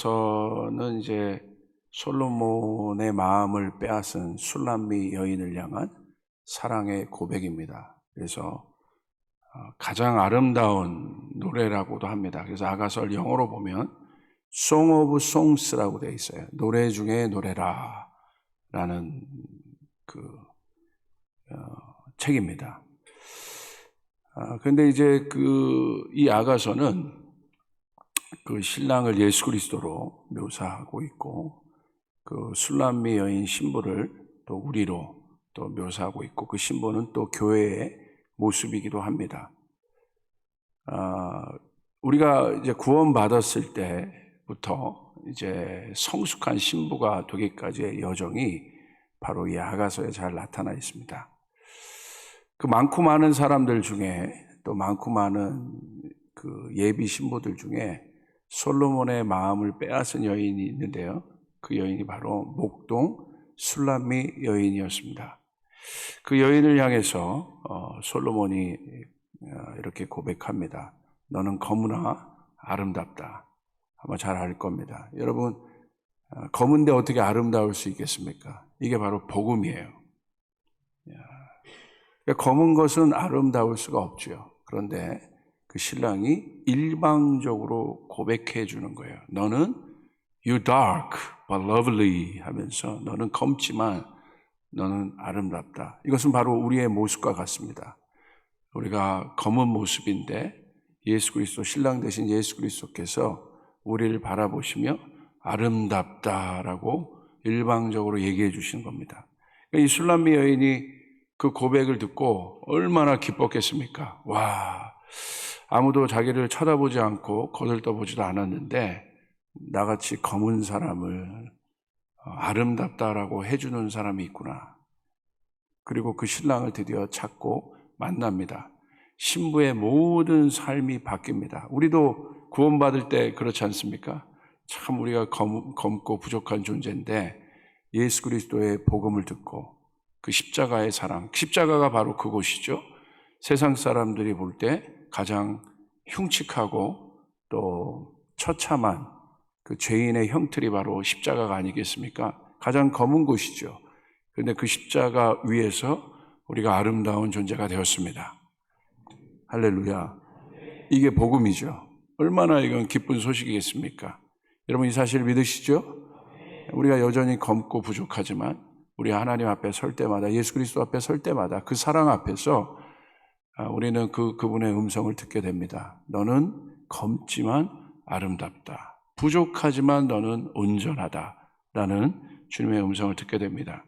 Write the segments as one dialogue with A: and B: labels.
A: 아가서는 이제 솔로몬의 마음을 빼앗은 술람미 여인을 향한 사랑의 고백입니다. 그래서 가장 아름다운 노래라고도 합니다. 그래서 아가서를 영어로 보면 Song of Songs라고 되어 있어요. 노래 중에 노래라 라는 책입니다. 그런데 이제 이 아가서는 그 신랑을 예수 그리스도로 묘사하고 있고, 그 술람미 여인 신부를 또 우리로 또 묘사하고 있고, 그 신부는 또 교회의 모습이기도 합니다. 우리가 이제 구원받았을 때부터 이제 성숙한 신부가 되기까지의 여정이 바로 이 아가서에 잘 나타나 있습니다. 그 많고 많은 사람들 중에 또 많고 많은 그 예비 신부들 중에 솔로몬의 마음을 빼앗은 여인이 있는데요. 그 여인이 바로 목동 술람미 여인이었습니다. 그 여인을 향해서 솔로몬이 이렇게 고백합니다. 너는 검으나 아름답다. 아마 잘 알 겁니다. 여러분, 검은데 어떻게 아름다울 수 있겠습니까? 이게 바로 복음이에요. 검은 것은 아름다울 수가 없죠. 그런데 그 신랑이 일방적으로 고백해 주는 거예요. 너는 You dark but lovely 하면서 너는 검지만 너는 아름답다. 이것은 바로 우리의 모습과 같습니다. 우리가 검은 모습인데 예수 그리스도, 신랑 되신 예수 그리스도께서 우리를 바라보시며 아름답다라고 일방적으로 얘기해 주시는 겁니다. 이 술람미 여인이 그 고백을 듣고 얼마나 기뻤겠습니까? 와, 아무도 자기를 쳐다보지 않고 거들떠보지도 않았는데 나같이 검은 사람을 아름답다라고 해주는 사람이 있구나. 그리고 그 신랑을 드디어 찾고 만납니다. 신부의 모든 삶이 바뀝니다. 우리도 구원받을 때 그렇지 않습니까? 참 우리가 검고 부족한 존재인데 예수 그리스도의 복음을 듣고 그 십자가의 사랑, 십자가가 바로 그곳이죠. 세상 사람들이 볼 때 가장 흉측하고 또 처참한 그 죄인의 형틀이 바로 십자가가 아니겠습니까? 가장 검은 곳이죠. 그런데 그 십자가 위에서 우리가 아름다운 존재가 되었습니다. 할렐루야. 이게 복음이죠. 얼마나 이건 기쁜 소식이겠습니까? 여러분 이 사실 믿으시죠? 우리가 여전히 검고 부족하지만 우리 하나님 앞에 설 때마다, 예수 그리스도 앞에 설 때마다 그 사랑 앞에서 우리는 그분의 음성을 듣게 됩니다. 너는 검지만 아름답다. 부족하지만 너는 온전하다. 라는 주님의 음성을 듣게 됩니다.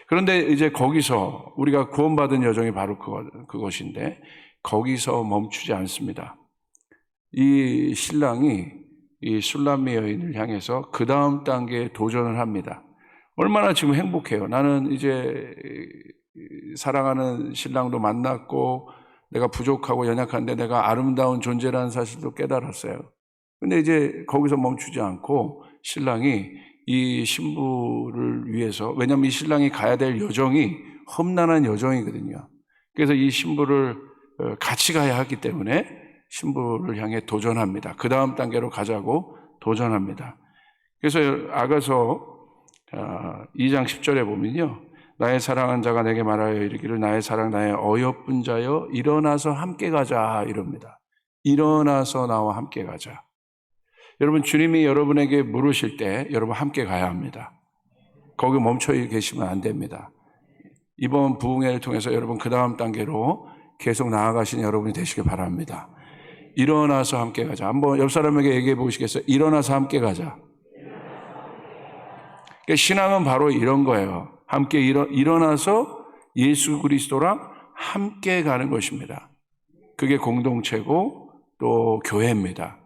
A: 그런데 이제 거기서 우리가 구원받은 여정이 바로 그것인데 거기서 멈추지 않습니다. 이 신랑이 이 술람미 여인을 향해서 그 다음 단계에 도전을 합니다. 얼마나 지금 행복해요. 나는 이제 사랑하는 신랑도 만났고 내가 부족하고 연약한데 내가 아름다운 존재라는 사실도 깨달았어요. 근데 이제 거기서 멈추지 않고 신랑이 이 신부를 위해서, 왜냐하면 이 신랑이 가야 될 여정이 험난한 여정이거든요. 그래서 이 신부를 같이 가야 하기 때문에 신부를 향해 도전합니다. 그 다음 단계로 가자고 도전합니다. 그래서 아가서 2장 10절에 보면요, 나의 사랑한 자가 내게 말하여 이르기를 나의 사랑 나의 어여쁜 자여 일어나서 함께 가자 이럽니다. 일어나서 나와 함께 가자. 여러분 주님이 여러분에게 물으실 때 여러분 함께 가야 합니다. 거기 멈춰 계시면 안 됩니다. 이번 부흥회를 통해서 여러분 그 다음 단계로 계속 나아가시는 여러분이 되시길 바랍니다. 일어나서 함께 가자. 한번 옆 사람에게 얘기해 보시겠어요? 일어나서 함께 가자. 그러니까 신앙은 바로 이런 거예요. 함께 일어나서 예수 그리스도랑 함께 가는 것입니다. 그게 공동체고 또 교회입니다.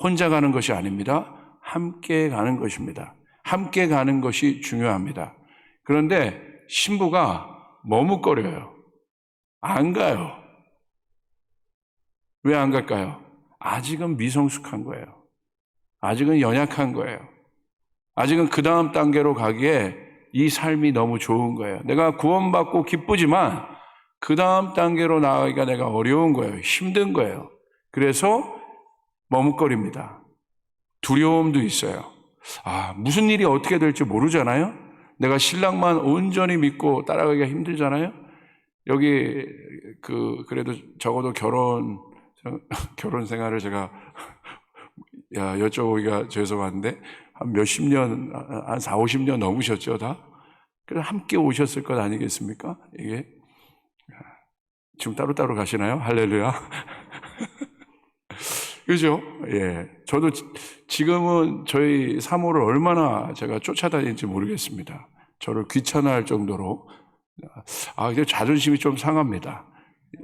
A: 혼자 가는 것이 아닙니다. 함께 가는 것입니다. 함께 가는 것이 중요합니다. 그런데 신부가 머뭇거려요. 안 가요. 왜 안 갈까요? 아직은 미성숙한 거예요. 아직은 연약한 거예요. 아직은 그 다음 단계로 가기에 이 삶이 너무 좋은 거예요. 내가 구원받고 기쁘지만 그 다음 단계로 나가기가 내가 어려운 거예요. 힘든 거예요. 그래서 머뭇거립니다. 두려움도 있어요. 무슨 일이 어떻게 될지 모르잖아요. 내가 신랑만 온전히 믿고 따라가기가 힘들잖아요. 여기 그래도 적어도 결혼 생활을 제가 여쭤보기가 죄송한데 한 몇십 년, 한 4, 50년 넘으셨죠, 다? 그래서 함께 오셨을 것 아니겠습니까? 이게 지금 따로따로 가시나요? 할렐루야. 그죠? 예. 저도 지금은 저희 사모를 얼마나 제가 쫓아다니는지 모르겠습니다. 저를 귀찮아할 정도로. 이제 자존심이 좀 상합니다.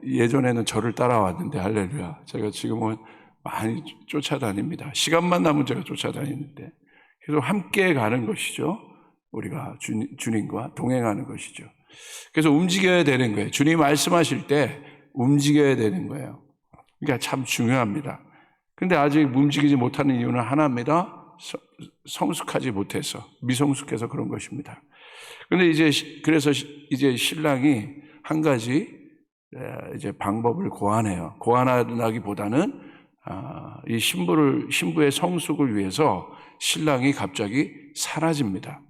A: 예전에는 저를 따라왔는데, 할렐루야. 제가 지금은 많이 쫓아다닙니다. 시간만 나면 제가 쫓아다니는데. 그래서 함께 가는 것이죠. 우리가 주님과 동행하는 것이죠. 그래서 움직여야 되는 거예요. 주님 말씀하실 때 움직여야 되는 거예요. 그러니까 참 중요합니다. 근데 아직 움직이지 못하는 이유는 하나입니다. 성숙하지 못해서, 미성숙해서 그런 것입니다. 근데 그래서 이제 신랑이 한 가지 이제 방법을 고안해요. 고안하기보다는 이 신부의 성숙을 위해서 신랑이 갑자기 사라집니다.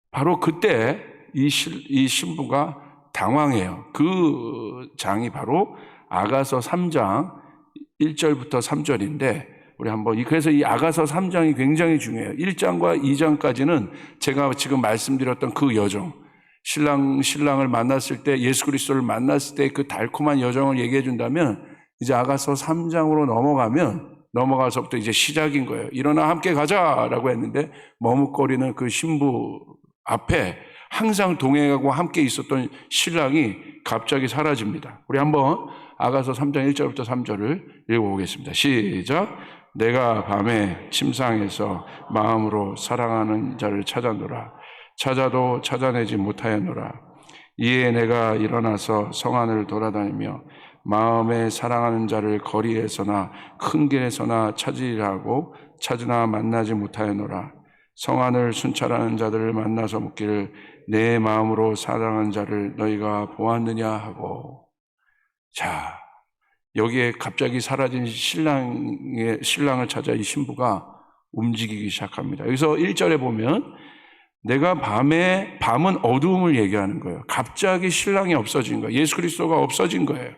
A: 바로 그때 이 신부가 당황해요. 그 장이 바로 아가서 3장 1절부터 3절인데 그래서 이 아가서 3장이 굉장히 중요해요. 1장과 2장까지는 제가 지금 말씀드렸던 그 여정, 신랑을 만났을 때, 예수 그리스도를 만났을 때 그 달콤한 여정을 얘기해 준다면, 이제 아가서 3장으로 넘어가서부터 이제 시작인 거예요. 일어나 함께 가자라고 했는데 머뭇거리는 그 신부 앞에 항상 동행하고 함께 있었던 신랑이 갑자기 사라집니다. 우리 한번 아가서 3장 1절부터 3절을 읽어보겠습니다. 시작. 내가 밤에 침상에서 마음으로 사랑하는 자를 찾아노라. 찾아도 찾아내지 못하였노라. 이에 내가 일어나서 성 안을 돌아다니며 마음에 사랑하는 자를 거리에서나 큰 길에서나 찾으리라고 찾으나 만나지 못하였노라. 성 안을 순찰하는 자들을 만나서 묻기를 내 마음으로 사랑하는 자를 너희가 보았느냐 하고. 자, 여기에 갑자기 사라진 신랑을 찾아 이 신부가 움직이기 시작합니다. 여기서 1절에 보면 내가 밤은 어두움을 얘기하는 거예요. 갑자기 신랑이 없어진 거예요. 예수 그리스도가 없어진 거예요.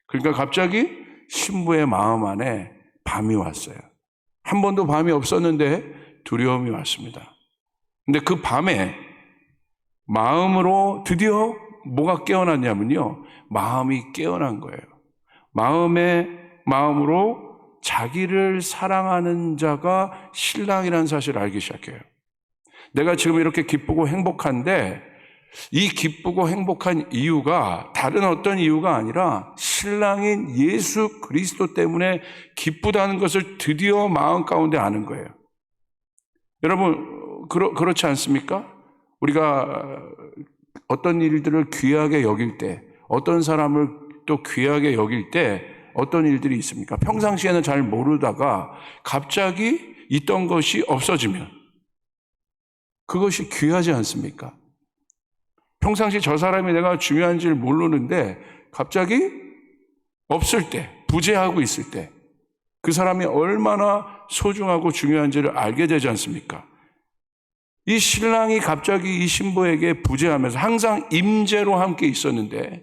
A: 그러니까 갑자기 신부의 마음 안에 밤이 왔어요. 한 번도 밤이 없었는데 두려움이 왔습니다. 근데 그 밤에 마음으로 드디어 뭐가 깨어났냐면요. 마음이 깨어난 거예요. 마음으로 자기를 사랑하는 자가 신랑이라는 사실을 알기 시작해요. 내가 지금 이렇게 기쁘고 행복한데 이 기쁘고 행복한 이유가 다른 어떤 이유가 아니라 신랑인 예수 그리스도 때문에 기쁘다는 것을 드디어 마음 가운데 아는 거예요. 여러분 그렇지 않습니까? 우리가 어떤 일들을 귀하게 여길 때, 어떤 사람을 또 귀하게 여길 때 어떤 일들이 있습니까? 평상시에는 잘 모르다가 갑자기 있던 것이 없어지면 그것이 귀하지 않습니까? 평상시 저 사람이 내가 중요한지를 모르는데 갑자기 없을 때, 부재하고 있을 때 그 사람이 얼마나 소중하고 중요한지를 알게 되지 않습니까? 이 신랑이 갑자기 이 신부에게 부재하면서 항상 임재로 함께 있었는데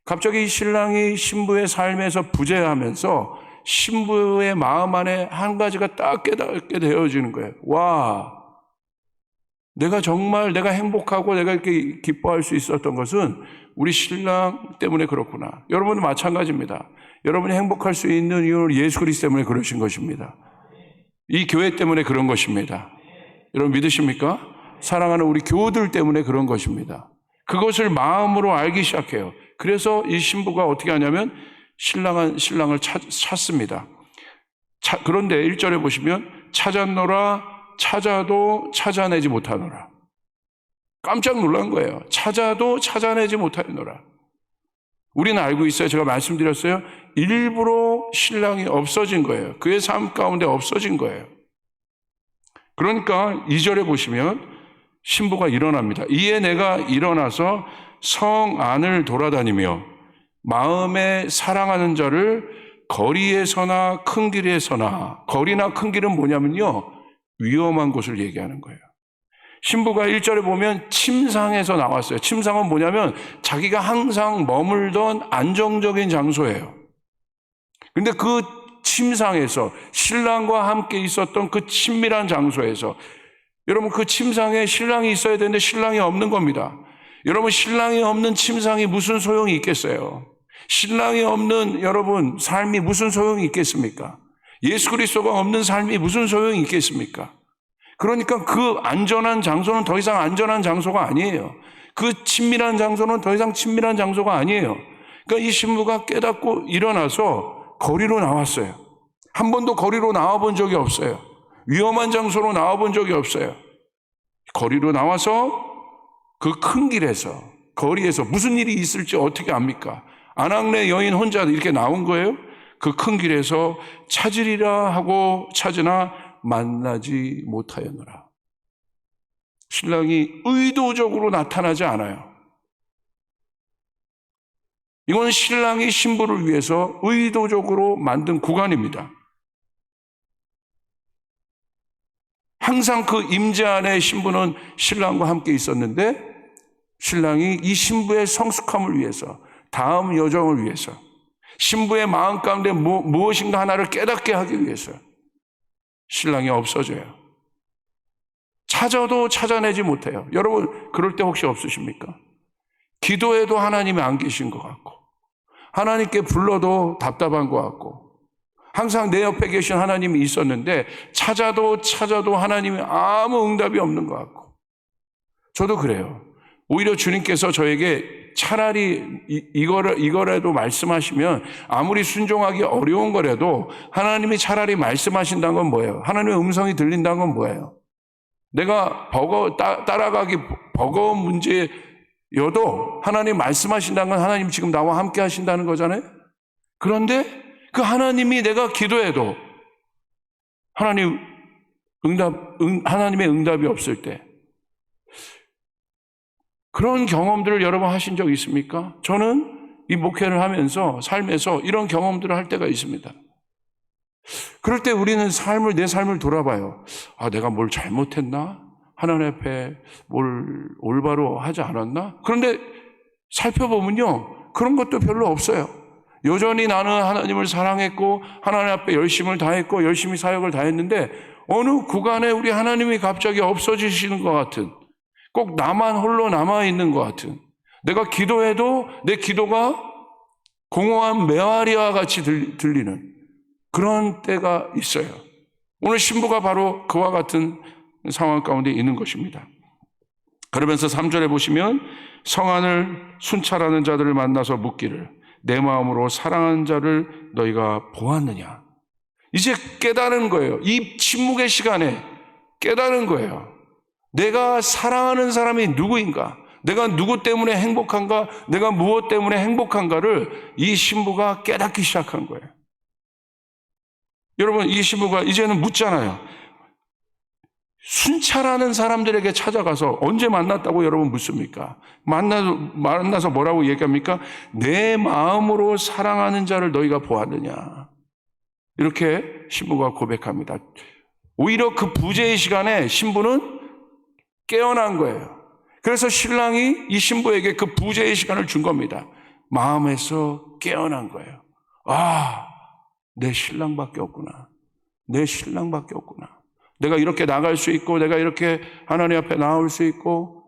A: 갑자기 이 신랑이 신부의 삶에서 부재하면서 신부의 마음 안에 한 가지가 딱 깨닫게 되어지는 거예요. 와, 내가 행복하고 내가 이렇게 기뻐할 수 있었던 것은 우리 신랑 때문에 그렇구나. 여러분도 마찬가지입니다. 여러분이 행복할 수 있는 이유는 예수 그리스도 때문에 그러신 것입니다. 이 교회 때문에 그런 것입니다. 여러분 믿으십니까? 사랑하는 우리 교우들 때문에 그런 것입니다. 그것을 마음으로 알기 시작해요. 그래서 이 신부가 어떻게 하냐면 신랑을 찾습니다. 그런데 1절에 보시면 찾았노라 찾아도 찾아내지 못하노라. 깜짝 놀란 거예요. 찾아도 찾아내지 못하노라. 우리는 알고 있어요. 제가 말씀드렸어요. 일부러 신랑이 없어진 거예요. 그의 삶 가운데 없어진 거예요. 그러니까 2절에 보시면 신부가 일어납니다. 이에 내가 일어나서 성 안을 돌아다니며 마음에 사랑하는 자를 거리에서나 큰 길에서나, 거리나 큰 길은 뭐냐면요, 위험한 곳을 얘기하는 거예요. 신부가 1절에 보면 침상에서 나왔어요. 침상은 뭐냐면 자기가 항상 머물던 안정적인 장소예요. 근데 그 침상에서, 신랑과 함께 있었던 그 친밀한 장소에서, 여러분 그 침상에 신랑이 있어야 되는데 신랑이 없는 겁니다. 여러분 신랑이 없는 침상이 무슨 소용이 있겠어요? 신랑이 없는 여러분 삶이 무슨 소용이 있겠습니까? 예수 그리스도가 없는 삶이 무슨 소용이 있겠습니까? 그러니까 그 안전한 장소는 더 이상 안전한 장소가 아니에요. 그 친밀한 장소는 더 이상 친밀한 장소가 아니에요. 그러니까 이 신부가 깨닫고 일어나서 거리로 나왔어요. 한 번도 거리로 나와본 적이 없어요. 위험한 장소로 나와본 적이 없어요. 거리로 나와서 그 큰 길에서, 거리에서 무슨 일이 있을지 어떻게 압니까? 아낙네 여인 혼자 이렇게 나온 거예요. 그 큰 길에서 찾으리라 하고 찾으나 만나지 못하였노라. 신랑이 의도적으로 나타나지 않아요. 이건 신랑이 신부를 위해서 의도적으로 만든 구간입니다. 항상 그 임재 안에 신부는 신랑과 함께 있었는데 신랑이 이 신부의 성숙함을 위해서, 다음 여정을 위해서, 신부의 마음 가운데 무엇인가 하나를 깨닫게 하기 위해서 신랑이 없어져요. 찾아도 찾아내지 못해요. 여러분 그럴 때 혹시 없으십니까? 기도해도 하나님이 안 계신 것 같고, 하나님께 불러도 답답한 것 같고, 항상 내 옆에 계신 하나님이 있었는데 찾아도 하나님이 아무 응답이 없는 것 같고. 저도 그래요. 오히려 주님께서 저에게 차라리 이거라도 말씀하시면, 아무리 순종하기 어려운 거라도 하나님이 차라리 말씀하신다는 건 뭐예요? 하나님의 음성이 들린다는 건 뭐예요? 내가 따라가기 버거운 문제여도 하나님 말씀하신다는 건 하나님 지금 나와 함께 하신다는 거잖아요. 그런데 그 하나님이 내가 기도해도 하나님의 응답이 없을 때, 그런 경험들을 여러 번 하신 적 있습니까? 저는 이 목회를 하면서 삶에서 이런 경험들을 할 때가 있습니다. 그럴 때 우리는 내 삶을 돌아봐요. 내가 뭘 잘못했나? 하나님 앞에 뭘 올바로 하지 않았나? 그런데 살펴보면요, 그런 것도 별로 없어요. 여전히 나는 하나님을 사랑했고 하나님 앞에 열심을 다했고 열심히 사역을 다했는데 어느 구간에 우리 하나님이 갑자기 없어지시는 것 같은, 꼭 나만 홀로 남아있는 것 같은, 내가 기도해도 내 기도가 공허한 메아리와 같이 들리는 그런 때가 있어요. 오늘 신부가 바로 그와 같은 상황 가운데 있는 것입니다. 그러면서 3절에 보시면 성안을 순찰하는 자들을 만나서 묻기를 내 마음으로 사랑하는 자를 너희가 보았느냐. 이제 깨달은 거예요. 이 침묵의 시간에 깨달은 거예요. 내가 사랑하는 사람이 누구인가? 내가 누구 때문에 행복한가? 내가 무엇 때문에 행복한가를 이 신부가 깨닫기 시작한 거예요. 여러분, 이 신부가 이제는 묻잖아요. 순찰하는 사람들에게 찾아가서 언제 만났다고 여러분 묻습니까? 만나서 뭐라고 얘기합니까? 내 마음으로 사랑하는 자를 너희가 보았느냐. 이렇게 신부가 고백합니다. 오히려 그 부재의 시간에 신부는 깨어난 거예요. 그래서 신랑이 이 신부에게 그 부재의 시간을 준 겁니다. 마음에서 깨어난 거예요. 내 신랑밖에 없구나. 내 신랑밖에 없구나. 내가 이렇게 나갈 수 있고, 내가 이렇게 하나님 앞에 나올 수 있고,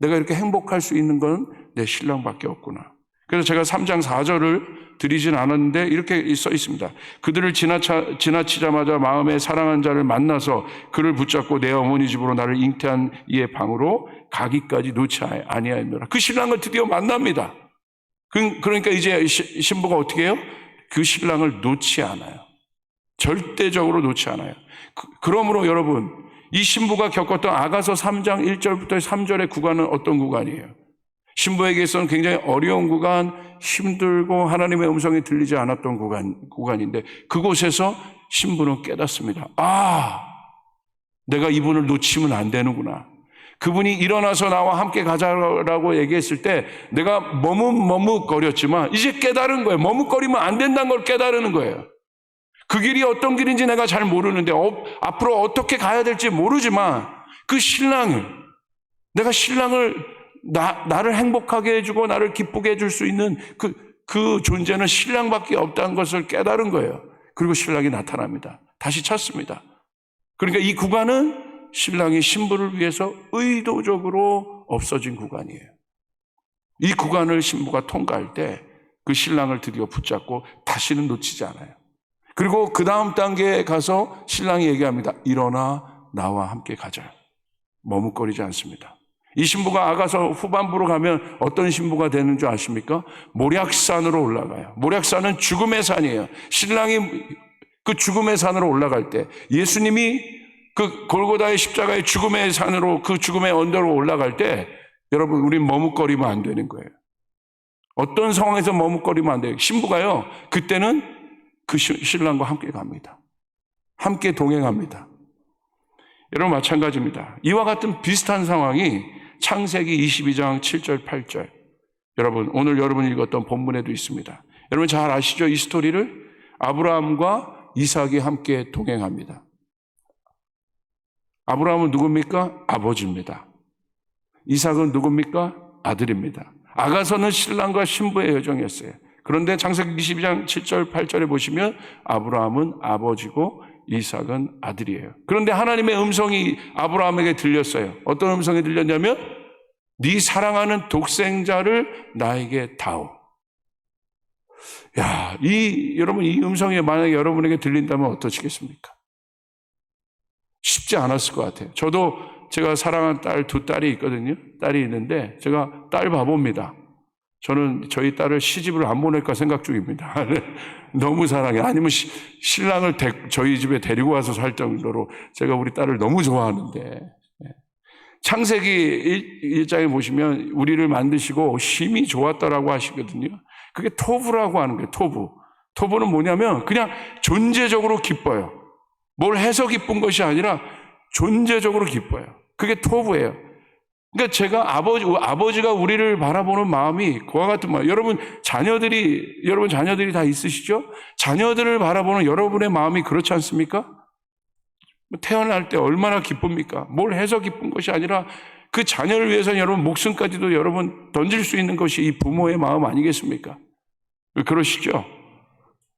A: 내가 이렇게 행복할 수 있는 건 내 신랑밖에 없구나. 그래서 제가 3장 4절을 드리진 않았는데 이렇게 써 있습니다. 그들을 지나치자마자 마음에 사랑한 자를 만나서 그를 붙잡고 내 어머니 집으로 나를 잉태한 이의 방으로 가기까지 놓지 아니하였노라. 그 신랑을 드디어 만납니다. 그러니까 이제 신부가 어떻게 해요? 그 신랑을 놓지 않아요. 절대적으로 놓지 않아요. 그러므로 여러분, 이 신부가 겪었던 아가서 3장 1절부터 3절의 구간은 어떤 구간이에요? 신부에게서는 굉장히 어려운 구간, 힘들고 하나님의 음성이 들리지 않았던 구간인데 그곳에서 신부는 깨닫습니다. 내가 이분을 놓치면 안 되는구나. 그분이 일어나서 나와 함께 가자라고 얘기했을 때 내가 머뭇거렸지만 이제 깨달은 거예요. 머뭇거리면 안 된다는 걸 깨달은 거예요. 그 길이 어떤 길인지 내가 잘 모르는데 앞으로 어떻게 가야 될지 모르지만 그 신랑을, 내가 신랑을 나를 행복하게 해주고 나를 기쁘게 해줄 수 있는 그 존재는 신랑밖에 없다는 것을 깨달은 거예요. 그리고 신랑이 나타납니다. 다시 찾습니다. 그러니까 이 구간은 신랑이 신부를 위해서 의도적으로 없어진 구간이에요. 이 구간을 신부가 통과할 때 그 신랑을 드디어 붙잡고 다시는 놓치지 않아요. 그리고 그 다음 단계에 가서 신랑이 얘기합니다. 일어나 나와 함께 가자. 머뭇거리지 않습니다. 이 신부가 아가서 후반부로 가면 어떤 신부가 되는 줄 아십니까? 모략산으로 올라가요. 모략산은 죽음의 산이에요. 신랑이 그 죽음의 산으로 올라갈 때, 예수님이 그 골고다의 십자가의 죽음의 산으로, 그 죽음의 언덕으로 올라갈 때, 여러분, 우린 머뭇거리면 안 되는 거예요. 어떤 상황에서 머뭇거리면 안 돼요. 신부가요, 그때는 그 신랑과 함께 갑니다. 함께 동행합니다. 여러분, 마찬가지입니다. 이와 같은 비슷한 상황이 창세기 22장 7절, 8절. 여러분, 오늘 여러분이 읽었던 본문에도 있습니다. 여러분 잘 아시죠? 이 스토리를? 아브라함과 이삭이 함께 동행합니다. 아브라함은 누굽니까? 아버지입니다. 이삭은 누굽니까? 아들입니다. 아가서는 신랑과 신부의 여정이었어요. 그런데 창세기 22장 7절, 8절에 보시면 아브라함은 아버지고 이삭은 아들이에요. 그런데 하나님의 음성이 아브라함에게 들렸어요. 어떤 음성이 들렸냐면 네 사랑하는 독생자를 나에게 다오. 야, 여러분 이 음성이 만약에 여러분에게 들린다면 어떠시겠습니까? 쉽지 않았을 것 같아요. 저도 제가 사랑하는 두 딸이 있거든요. 딸이 있는데 제가 딸 바보입니다. 저는 저희 딸을 시집을 안 보낼까 생각 중입니다. 너무 사랑해. 아니면 신랑을 저희 집에 데리고 와서 살 정도로 제가 우리 딸을 너무 좋아하는데, 창세기 1장에 보시면 우리를 만드시고 힘이 좋았다라고 하시거든요. 그게 토부라고 하는 거예요. 토부는 뭐냐면 그냥 존재적으로 기뻐요. 뭘 해서 기쁜 것이 아니라 존재적으로 기뻐요. 그게 토부예요. 그러니까 제가 아버지가 우리를 바라보는 마음이 그와 같은 마음. 여러분 자녀들이 다 있으시죠? 자녀들을 바라보는 여러분의 마음이 그렇지 않습니까? 태어날 때 얼마나 기쁩니까? 뭘 해서 기쁜 것이 아니라 그 자녀를 위해서는 여러분 목숨까지도 여러분 던질 수 있는 것이 이 부모의 마음 아니겠습니까? 그러시죠?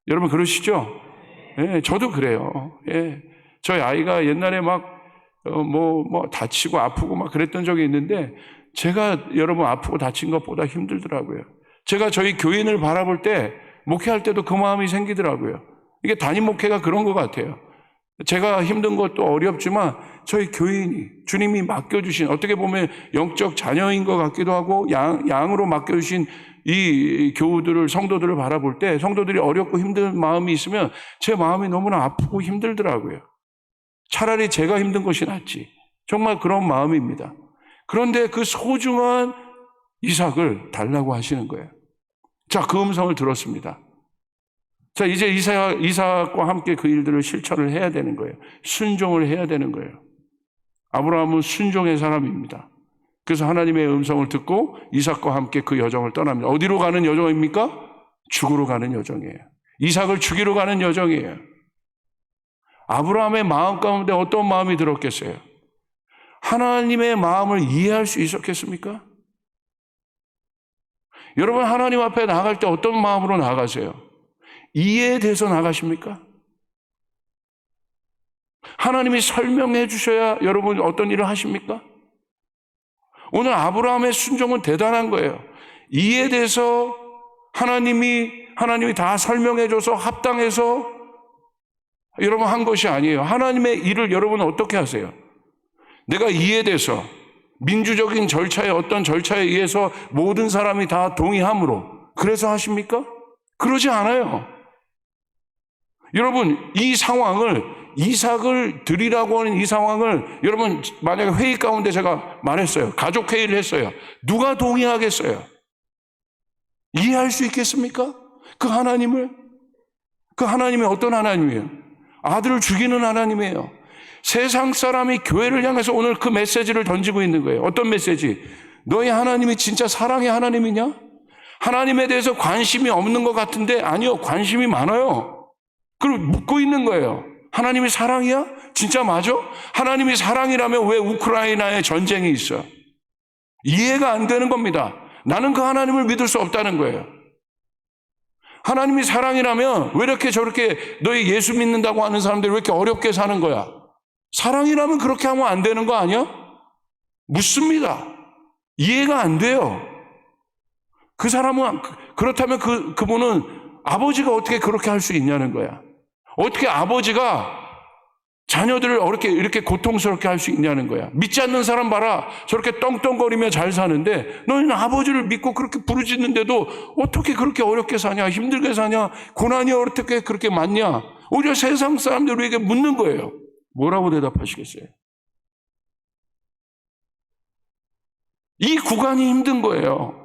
A: 여러분 그러시죠? 예, 저도 그래요. 예. 저희 아이가 옛날에 막 다치고 아프고 막 그랬던 적이 있는데 제가 여러분 아프고 다친 것보다 힘들더라고요. 제가 저희 교인을 바라볼 때 목회할 때도 그 마음이 생기더라고요. 이게 담임 목회가 그런 것 같아요. 제가 힘든 것도 어렵지만 저희 교인이 주님이 맡겨주신 어떻게 보면 영적 자녀인 것 같기도 하고 양으로 맡겨주신 이 교우들을 성도들을 바라볼 때 성도들이 어렵고 힘든 마음이 있으면 제 마음이 너무나 아프고 힘들더라고요. 차라리 제가 힘든 것이 낫지. 정말 그런 마음입니다. 그런데 그 소중한 이삭을 달라고 하시는 거예요. 자, 그 음성을 들었습니다. 자, 이제 이삭과 함께 그 일들을 실천을 해야 되는 거예요. 순종을 해야 되는 거예요. 아브라함은 순종의 사람입니다. 그래서 하나님의 음성을 듣고 이삭과 함께 그 여정을 떠납니다. 어디로 가는 여정입니까? 죽으러 가는 여정이에요. 이삭을 죽이러 가는 여정이에요. 아브라함의 마음 가운데 어떤 마음이 들었겠어요? 하나님의 마음을 이해할 수 있었겠습니까? 여러분 하나님 앞에 나갈 때 어떤 마음으로 나가세요? 이해돼서 나가십니까? 하나님이 설명해 주셔야 여러분 어떤 일을 하십니까? 오늘 아브라함의 순종은 대단한 거예요. 이해돼서 하나님이 다 설명해 줘서 합당해서 여러분 한 것이 아니에요. 하나님의 일을 여러분은 어떻게 하세요? 내가 이해돼서 민주적인 절차에 어떤 절차에 의해서 모든 사람이 다 동의함으로 그래서 하십니까? 그러지 않아요. 여러분 이 상황을 이삭을 드리라고 하는 이 상황을 여러분 만약에 회의 가운데 제가 말했어요. 가족 회의를 했어요. 누가 동의하겠어요? 이해할 수 있겠습니까? 그 하나님이 어떤 하나님이에요? 아들을 죽이는 하나님이에요. 세상 사람이 교회를 향해서 오늘 그 메시지를 던지고 있는 거예요. 어떤 메시지? 너희 하나님이 진짜 사랑의 하나님이냐? 하나님에 대해서 관심이 없는 것 같은데 아니요, 관심이 많아요. 그리고 묻고 있는 거예요. 하나님이 사랑이야? 진짜 맞아? 하나님이 사랑이라면 왜 우크라이나에 전쟁이 있어? 이해가 안 되는 겁니다. 나는 그 하나님을 믿을 수 없다는 거예요. 하나님이 사랑이라면 왜 이렇게 저렇게 너희 예수 믿는다고 하는 사람들이 왜 이렇게 어렵게 사는 거야? 사랑이라면 그렇게 하면 안 되는 거 아니야? 묻습니다. 이해가 안 돼요. 그 사람은, 그렇다면 그분은 아버지가 어떻게 그렇게 할 수 있냐는 거야. 어떻게 아버지가 자녀들을 이렇게 고통스럽게 할 수 있냐는 거야. 믿지 않는 사람 봐라. 저렇게 떵떵거리며 잘 사는데 너희는 아버지를 믿고 그렇게 부르짖는데도 어떻게 그렇게 어렵게 사냐? 힘들게 사냐? 고난이 어떻게 그렇게 많냐? 오히려 세상 사람들에게 묻는 거예요. 뭐라고 대답하시겠어요? 이 구간이 힘든 거예요.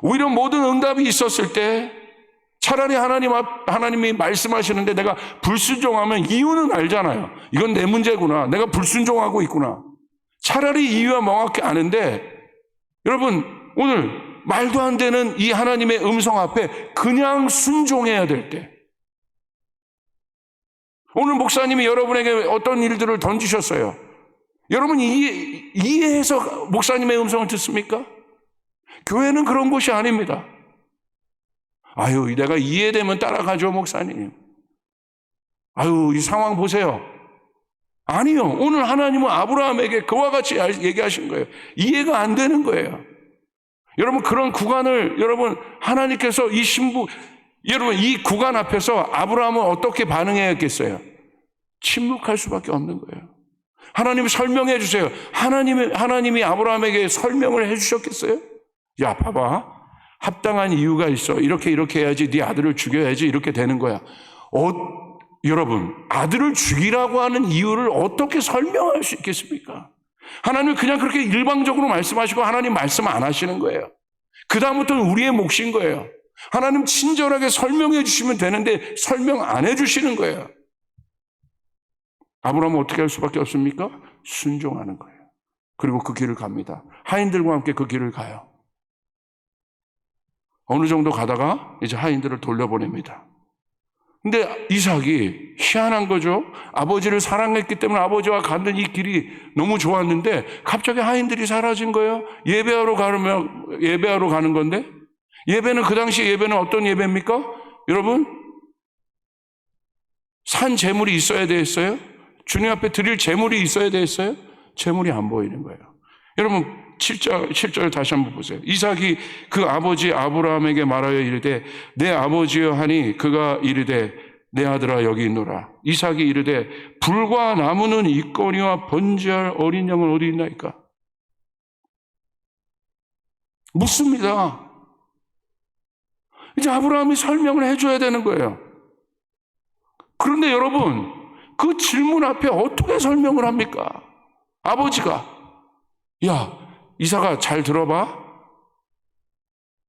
A: 오히려 모든 응답이 있었을 때 차라리 하나님이 말씀하시는데 내가 불순종하면 이유는 알잖아요. 이건 내 문제구나. 내가 불순종하고 있구나. 차라리 이유가 명확히 아는데 여러분 오늘 말도 안 되는 이 하나님의 음성 앞에 그냥 순종해야 될 때 오늘 목사님이 여러분에게 어떤 일들을 던지셨어요. 여러분 이해해서 목사님의 음성을 듣습니까? 교회는 그런 곳이 아닙니다. 아유, 내가 이해되면 따라가죠, 목사님. 아유, 이 상황 보세요. 아니요. 오늘 하나님은 아브라함에게 그와 같이 얘기하신 거예요. 이해가 안 되는 거예요. 여러분, 그런 구간을, 여러분, 하나님께서 여러분, 이 구간 앞에서 아브라함은 어떻게 반응해야겠어요? 침묵할 수밖에 없는 거예요. 하나님 설명해 주세요. 하나님이 아브라함에게 설명을 해 주셨겠어요? 야, 봐봐. 합당한 이유가 있어. 이렇게 해야지. 네 아들을 죽여야지. 이렇게 되는 거야. 여러분, 아들을 죽이라고 하는 이유를 어떻게 설명할 수 있겠습니까? 하나님은 그냥 그렇게 일방적으로 말씀하시고 하나님 말씀 안 하시는 거예요. 그 다음부터는 우리의 몫인 거예요. 하나님 친절하게 설명해 주시면 되는데 설명 안 해 주시는 거예요. 아브라함은 어떻게 할 수밖에 없습니까? 순종하는 거예요. 그리고 그 길을 갑니다. 하인들과 함께 그 길을 가요. 어느 정도 가다가 이제 하인들을 돌려보냅니다. 근데 이삭이 희한한 거죠. 아버지를 사랑했기 때문에 아버지와 가는 이 길이 너무 좋았는데 갑자기 하인들이 사라진 거예요. 예배하러 가는 건데 예배는 그 당시 예배는 어떤 예배입니까? 여러분 산 제물이 있어야 되겠어요? 주님 앞에 드릴 제물이 있어야 되겠어요? 제물이 안 보이는 거예요. 여러분 7절 다시 한번 보세요. 이삭이 그 아버지 아브라함에게 말하여 이르되 내 아버지여 하니 그가 이르되 내 아들아 여기 있노라. 이삭이 이르되 불과 나무는 있거니와 번제할 어린 양은 어디 있나이까? 묻습니다. 이제 아브라함이 설명을 해줘야 되는 거예요. 그런데 여러분 그 질문 앞에 어떻게 설명을 합니까? 아버지가 야 이삭아 잘 들어봐.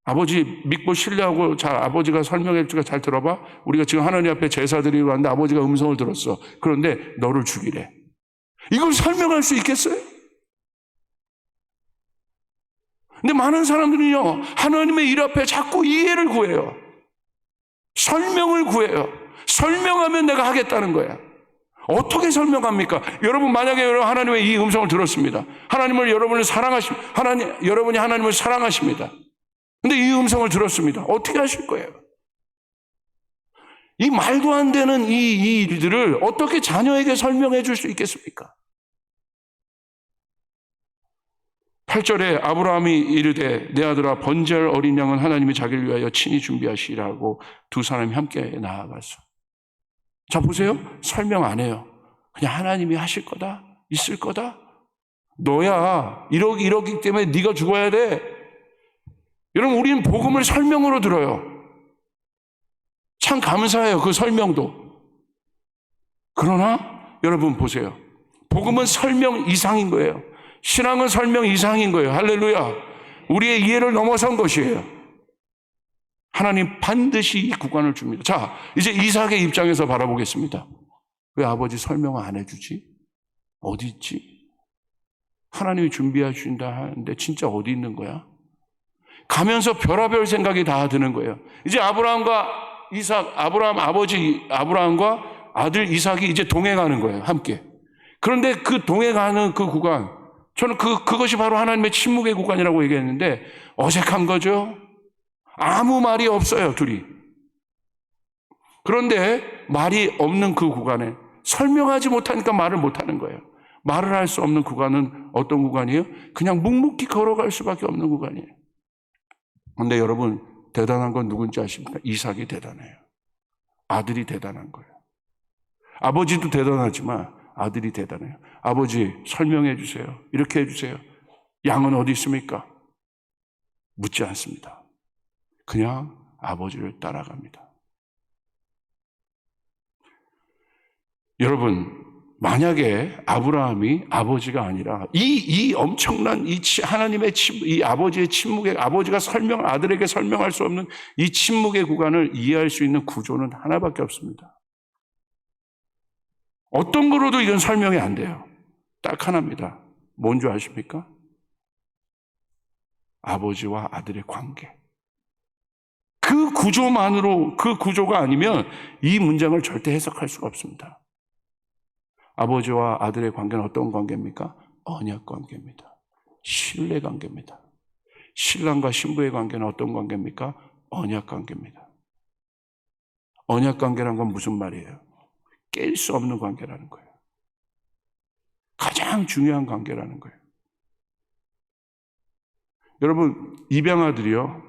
A: 아버지 믿고 신뢰하고 아버지가 설명해 주니까 잘 들어봐. 우리가 지금 하나님 앞에 제사 드리러 왔는데 아버지가 음성을 들었어. 그런데 너를 죽이래. 이걸 설명할 수 있겠어요? 근데 많은 사람들은요 하나님의 일 앞에 자꾸 이해를 구해요. 설명을 구해요. 설명하면 내가 하겠다는 거야. 어떻게 설명합니까? 여러분 만약에 하나님의 이 음성을 들었습니다. 여러분이 하나님을 사랑하십니다. 근데 이 음성을 들었습니다. 어떻게 하실 거예요? 이 말도 안 되는 이 일들을 어떻게 자녀에게 설명해 줄 수 있겠습니까? 8절에 아브라함이 이르되 내 아들아 번제할 어린 양은 하나님이 자기를 위하여 친히 준비하시라고 두 사람이 함께 나아가서 자 보세요. 설명 안 해요. 그냥 하나님이 하실 거다. 있을 거다. 너야 이러기 때문에 네가 죽어야 돼. 여러분 우리는 복음을 설명으로 들어요. 참 감사해요. 그 설명도. 그러나 여러분 보세요. 복음은 설명 이상인 거예요. 신앙은 설명 이상인 거예요. 할렐루야. 우리의 이해를 넘어선 것이에요. 하나님 반드시 이 구간을 줍니다. 자, 이제 이삭의 입장에서 바라보겠습니다. 왜 아버지 설명 안 해주지? 어디 있지? 하나님이 준비해 주신다 하는데 진짜 어디 있는 거야? 가면서 별의별 생각이 다 드는 거예요. 이제 아브라함과 아브라함 아버지 아브라함과 아들 이삭이 이제 동행하는 거예요. 함께. 그런데 그 동행하는 그 구간, 저는 그것이 바로 하나님의 침묵의 구간이라고 얘기했는데 어색한 거죠. 아무 말이 없어요, 둘이. 그런데 말이 없는 그 구간에 설명하지 못하니까 말을 못하는 거예요. 말을 할 수 없는 구간은 어떤 구간이에요? 그냥 묵묵히 걸어갈 수밖에 없는 구간이에요. 그런데 여러분, 대단한 건 누군지 아십니까? 이삭이 대단해요. 아들이 대단한 거예요. 아버지도 대단하지만 아들이 대단해요. 아버지, 설명해 주세요. 이렇게 해 주세요. 양은 어디 있습니까? 묻지 않습니다. 그냥 아버지를 따라갑니다. 여러분, 만약에 아브라함이 아버지가 아니라 이 엄청난 하나님의 이 아버지의 침묵의, 아버지가 아들에게 설명할 수 없는 이 침묵의 구간을 이해할 수 있는 구조는 하나밖에 없습니다. 어떤 거로도 이건 설명이 안 돼요. 딱 하나입니다. 뭔지 아십니까? 아버지와 아들의 관계. 그 구조만으로, 그 구조가 아니면 이 문장을 절대 해석할 수가 없습니다. 아버지와 아들의 관계는 어떤 관계입니까? 언약 관계입니다. 신뢰 관계입니다. 신랑과 신부의 관계는 어떤 관계입니까? 언약 관계입니다. 언약 관계란 건 무슨 말이에요? 깰 수 없는 관계라는 거예요. 가장 중요한 관계라는 거예요. 여러분, 입양아들이요,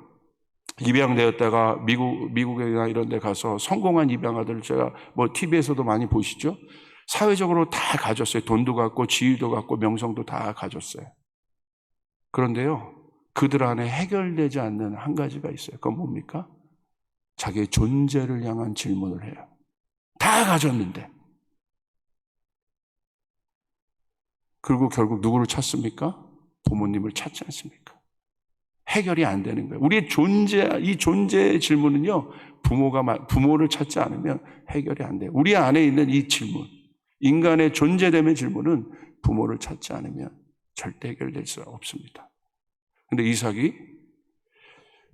A: 입양되었다가 미국이나 이런 데 가서 성공한 입양아들을 제가 TV에서도 많이 보시죠? 사회적으로 다 가졌어요. 돈도 갖고 지위도 갖고 명성도 다 가졌어요. 그런데요, 그들 안에 해결되지 않는 한 가지가 있어요. 그건 뭡니까? 자기의 존재를 향한 질문을 해요. 다 가졌는데. 그리고 결국 누구를 찾습니까? 부모님을 찾지 않습니까? 해결이 안 되는 거예요. 우리의 이 존재의 질문은요, 부모를 찾지 않으면 해결이 안 돼요. 우리 안에 있는 이 질문, 인간의 존재됨의 질문은 부모를 찾지 않으면 절대 해결될 수 없습니다. 근데 이삭이,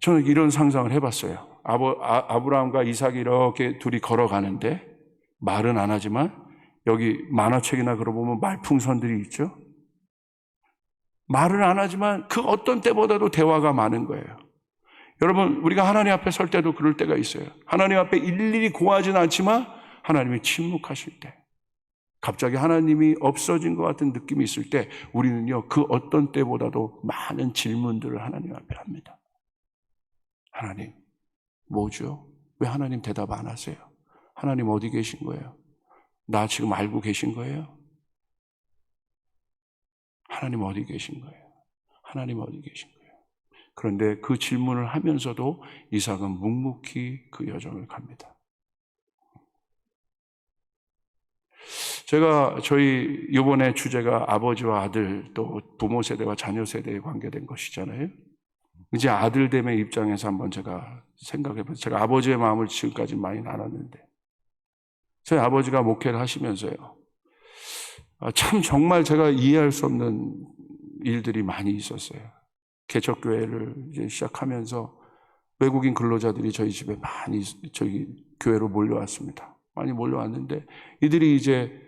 A: 저는 이런 상상을 해봤어요. 아브라함과 이삭이 이렇게 둘이 걸어가는데 말은 안 하지만 여기 만화책이나 그러 보면 말풍선들이 있죠. 말을 안 하지만 그 어떤 때보다도 대화가 많은 거예요. 여러분, 우리가 하나님 앞에 설 때도 그럴 때가 있어요. 하나님 앞에 일일이 고하지는 않지만 하나님이 침묵하실 때, 갑자기 하나님이 없어진 것 같은 느낌이 있을 때 우리는요, 그 어떤 때보다도 많은 질문들을 하나님 앞에 합니다. 하나님, 뭐죠? 왜 하나님 대답 안 하세요? 하나님 어디 계신 거예요? 나 지금 알고 계신 거예요? 하나님 어디 계신 거예요? 하나님 어디 계신 거예요? 그런데 그 질문을 하면서도 이삭은 묵묵히 그 여정을 갑니다. 제가 이번에 주제가 아버지와 아들, 또 부모 세대와 자녀 세대에 관계된 것이잖아요. 이제 아들됨의 입장에서 한번 제가 생각해봤어요. 제가 아버지의 마음을 지금까지 많이 나눴는데, 저희 아버지가 목회를 하시면서요, 참 정말 제가 이해할 수 없는 일들이 많이 있었어요. 개척교회를 이제 시작하면서 외국인 근로자들이 저희 집에 저희 교회로 몰려왔습니다. 많이 몰려왔는데, 이들이 이제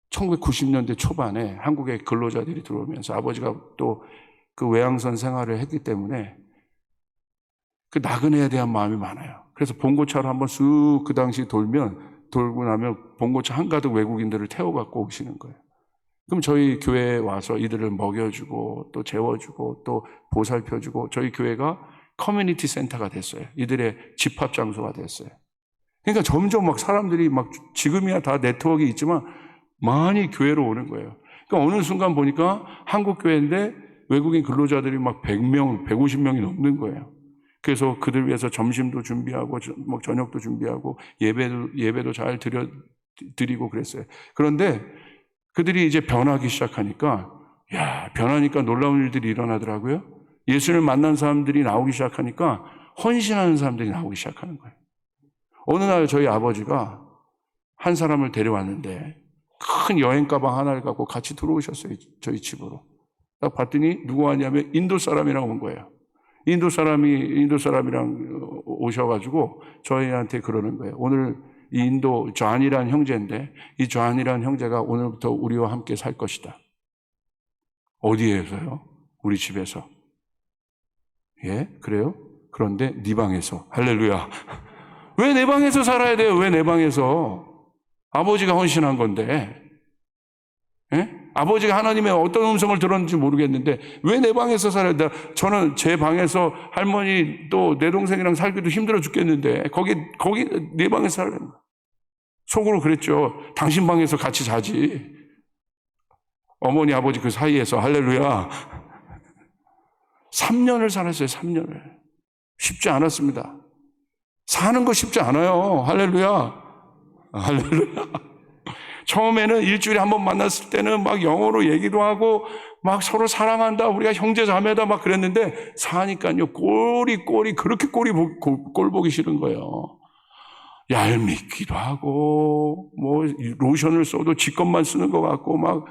A: 1990년대 초반에 한국에 근로자들이 들어오면서 아버지가 또 그 외항선 생활을 했기 때문에 그 나그네에 대한 마음이 많아요. 그래서 봉고차로 한번 쑥 그 당시 돌고 나면 봉고차 한가득 외국인들을 태워갖고 오시는 거예요. 그럼 저희 교회에 와서 이들을 먹여주고 또 재워주고 또 보살펴주고, 저희 교회가 커뮤니티 센터가 됐어요. 이들의 집합 장소가 됐어요. 그러니까 점점 막 사람들이 지금이야 다 네트워크가 있지만 많이 교회로 오는 거예요. 그러니까 어느 순간 보니까 한국 교회인데 외국인 근로자들이 100명, 150명이 넘는 거예요. 그래서 그들 위해서 점심도 준비하고 저녁도 준비하고 예배도 잘 드리고 그랬어요. 그런데 그들이 이제 변하기 시작하니까, 변하니까 놀라운 일들이 일어나더라고요. 예수를 만난 사람들이 나오기 시작하니까 헌신하는 사람들이 나오기 시작하는 거예요. 어느 날 저희 아버지가 한 사람을 데려왔는데 큰 여행 가방 하나를 갖고 같이 들어오셨어요. 저희 집으로. 딱 봤더니 누구 왔냐면 인도 사람이랑 온 거예요. 인도 사람이랑 오셔가지고 저희한테 그러는 거예요. 오늘 이 인도 존이라는 형제인데 이 존이라는 형제가 오늘부터 우리와 함께 살 것이다. 어디에서요? 우리 집에서. 예? 그래요? 그런데 네 방에서. 할렐루야. 왜 내 방에서 살아야 돼요? 왜 내 방에서? 아버지가 헌신한 건데. 예? 아버지가 하나님의 어떤 음성을 들었는지 모르겠는데 왜 내 방에서 살아야 돼? 저는 제 방에서 할머니 또 내 동생이랑 살기도 힘들어 죽겠는데 거기 내 방에서 살아야 된다. 속으로 그랬죠. 당신 방에서 같이 자지. 어머니 아버지 그 사이에서. 할렐루야. 3년을 살았어요. 3년을. 쉽지 않았습니다. 사는 거 쉽지 않아요. 할렐루야. 할렐루야. 처음에는 일주일에 한 번 만났을 때는 막 영어로 얘기도 하고 막 서로 사랑한다, 우리가 형제 자매다 막 그랬는데 사니까요 꼴이 그렇게 꼴 보기 싫은 거예요. 얄밉기도 하고 뭐 로션을 써도 지 것만 쓰는 것 같고 막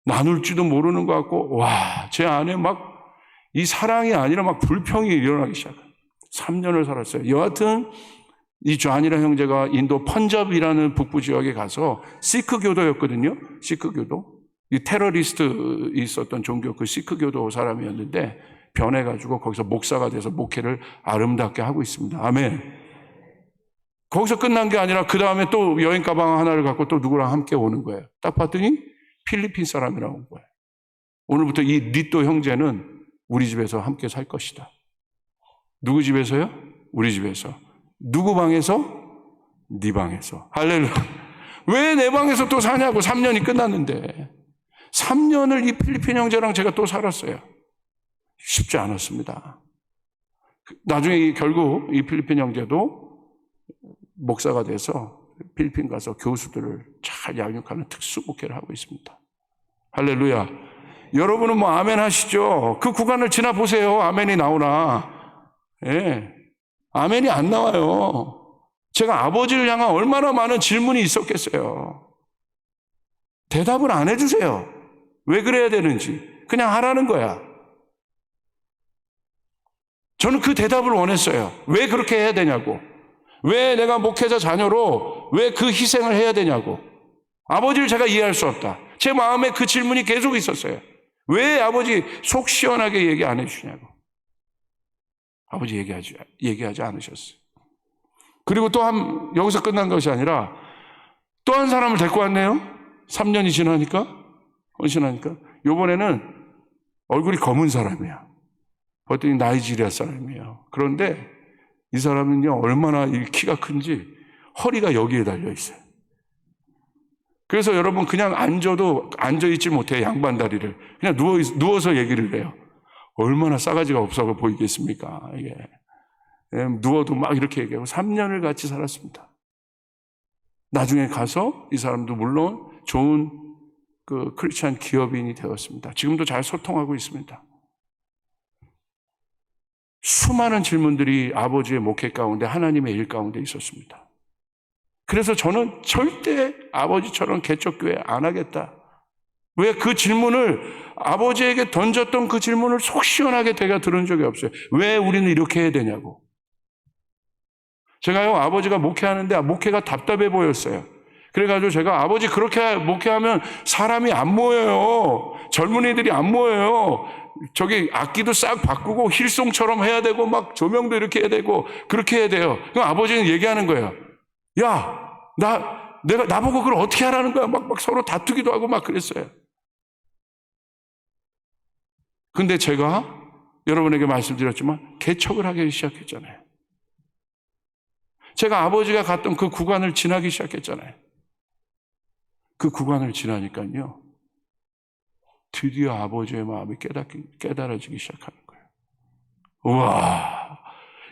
A: 나눌지도 모르는 것 같고 와, 제 안에 막 이 사랑이 아니라 막 불평이 일어나기 시작해요. 3년을 살았어요. 여하튼 이 존이라는 형제가 인도 펀잡이라는 북부 지역에 가서 시크 교도였거든요. 시크 교도. 이 테러리스트 있었던 종교 그 시크 교도 사람이었는데 변해가지고 거기서 목사가 돼서 목회를 아름답게 하고 있습니다. 아멘. 거기서 끝난 게 아니라 그 다음에 또 여행 가방 하나를 갖고 또 누구랑 함께 오는 거예요. 딱 봤더니 필리핀 사람이라고 온 거예요. 오늘부터 이 리또 형제는 우리 집에서 함께 살 것이다. 누구 집에서요? 우리 집에서. 누구 방에서? 네 방에서. 할렐루야. 왜 내 방에서 또 사냐고. 3년이 끝났는데 3년을 이 필리핀 형제랑 제가 또 살았어요. 쉽지 않았습니다. 나중에 결국 이 필리핀 형제도 목사가 돼서 필리핀 가서 교수들을 잘 양육하는 특수 목회를 하고 있습니다. 할렐루야. 여러분은 뭐 아멘 하시죠? 그 구간을 지나보세요. 아멘이 나오나. 예. 아멘이 안 나와요. 제가 아버지를 향한 얼마나 많은 질문이 있었겠어요. 대답을 안 해주세요. 왜 그래야 되는지. 그냥 하라는 거야. 저는 그 대답을 원했어요. 왜 그렇게 해야 되냐고. 왜 내가 목회자 자녀로 왜 그 희생을 해야 되냐고. 아버지를 제가 이해할 수 없다. 제 마음에 그 질문이 계속 있었어요. 왜 아버지 속 시원하게 얘기 안 해주냐고. 아버지 얘기하지 않으셨어요. 그리고 여기서 끝난 것이 아니라 또 한 사람을 데리고 왔네요. 3년이 지나니까, 헌신하니까. 요번에는 얼굴이 검은 사람이야. 봤더니 나이지리아 사람이에요. 그런데 이 사람은요, 얼마나 키가 큰지 허리가 여기에 달려 있어요. 그래서 여러분 그냥 앉아있지 못해, 양반 다리를. 그냥 누워서 얘기를 해요. 얼마나 싸가지가 없어 보이겠습니까? 이게. 누워도 막 이렇게 얘기하고 3년을 같이 살았습니다. 나중에 가서 이 사람도 물론 좋은 그 크리스찬 기업인이 되었습니다. 지금도 잘 소통하고 있습니다. 수많은 질문들이 아버지의 목회 가운데 하나님의 일 가운데 있었습니다. 그래서 저는 절대 아버지처럼 개척교회 안 하겠다. 왜 그 질문을 아버지에게 던졌던 그 질문을 속 시원하게 제가 들은 적이 없어요. 왜 우리는 이렇게 해야 되냐고. 제가요 아버지가 목회하는데 목회가 답답해 보였어요. 그래가지고 제가 아버지 그렇게 목회하면 사람이 안 모여요. 젊은이들이 안 모여요. 저기 악기도 싹 바꾸고 힐송처럼 해야 되고 막 조명도 이렇게 해야 되고 그렇게 해야 돼요. 그럼 아버지는 얘기하는 거예요. 야, 내가 나보고 그걸 어떻게 하라는 거야? 막 서로 다투기도 하고 막 그랬어요. 근데 제가 여러분에게 말씀드렸지만 개척을 하기 시작했잖아요. 제가 아버지가 갔던 그 구간을 지나기 시작했잖아요. 그 구간을 지나니까요. 드디어 아버지의 마음이 깨달아지기 시작하는 거예요. 우와.